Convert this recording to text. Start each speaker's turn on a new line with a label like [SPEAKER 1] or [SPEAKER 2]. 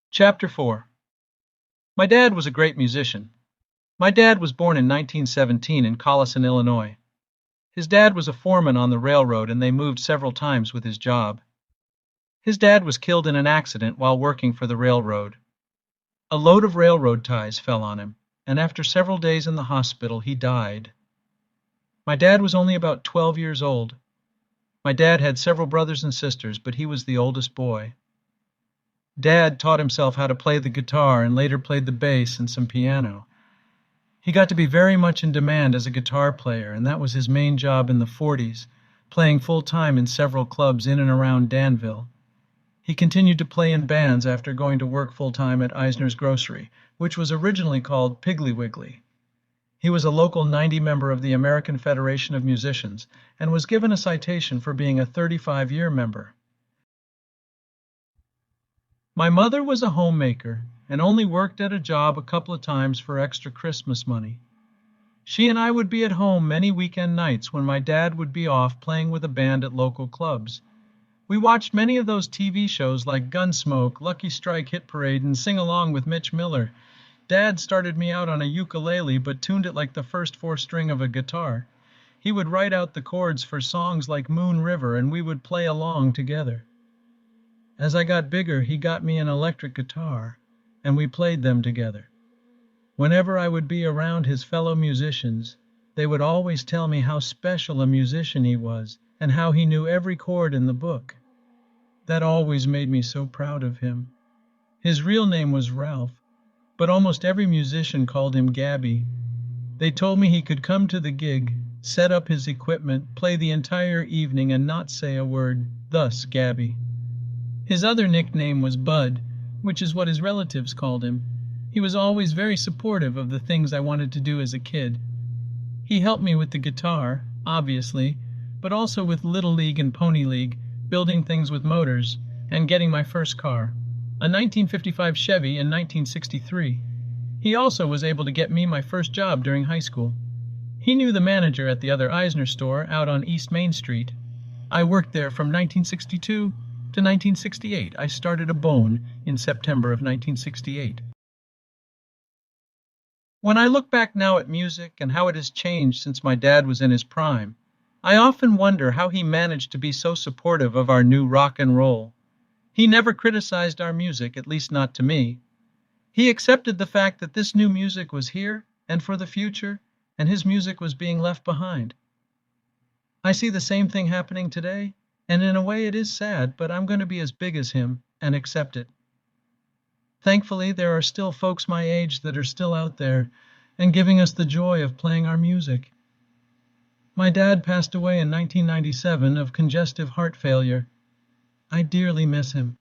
[SPEAKER 1] Chapter 4. My dad was a great musician. My dad was born in 1917 in Collison, Illinois. His dad was a foreman on the railroad and they moved several times with his job. His dad was killed in an accident while working for the railroad. A load of railroad ties fell on him, and after several days in the hospital, he died. My dad was only about 12 years old. My dad had several brothers and sisters, but he was the oldest boy. Dad taught himself how to play the guitar and later played the bass and some piano. He got to be very much in demand as a guitar player, and that was his main job in the 40s, playing full-time in several clubs in and around Danville. He continued to play in bands after going to work full-time at Eisner's Grocery, which was originally called Piggly Wiggly. He was a local 90 member of the American Federation of Musicians and was given a citation for being a 35-year member. My mother was a homemaker and only worked at a job a couple of times for extra Christmas money. She and I would be at home many weekend nights when my dad would be off playing with a band at local clubs. We watched many of those TV shows like Gunsmoke, Lucky Strike Hit Parade, and Sing Along with Mitch Miller. Dad started me out on a ukulele but tuned it like the first four string of a guitar. He would write out the chords for songs like Moon River and we would play along together. As I got bigger, he got me an electric guitar, and we played them together. Whenever I would be around his fellow musicians, they would always tell me how special a musician he was, and how he knew every chord in the book. That always made me so proud of him. His real name was Ralph, but almost every musician called him Gabby. They told me he could come to the gig, set up his equipment, play the entire evening, and not say a word, thus Gabby. His other nickname was Bud, which is what his relatives called him. He was always very supportive of the things I wanted to do as a kid. He helped me with the guitar, obviously, but also with Little League and Pony League, building things with motors, and getting my first car, a 1955 Chevy in 1963. He also was able to get me my first job during high school. He knew the manager at the other Eisner store out on East Main Street. I worked there from 1962 to 1968. I started a bone in September of 1968. When I look back now at music and how it has changed since my dad was in his prime, I often wonder how he managed to be so supportive of our new rock and roll. He never criticized our music, at least not to me. He accepted the fact that this new music was here and for the future, and his music was being left behind. I see the same thing happening today, and in a way it is sad, but I'm going to be as big as him and accept it. Thankfully, there are still folks my age that are still out there and giving us the joy of playing our music. My dad passed away in 1997 of congestive heart failure. I dearly miss him.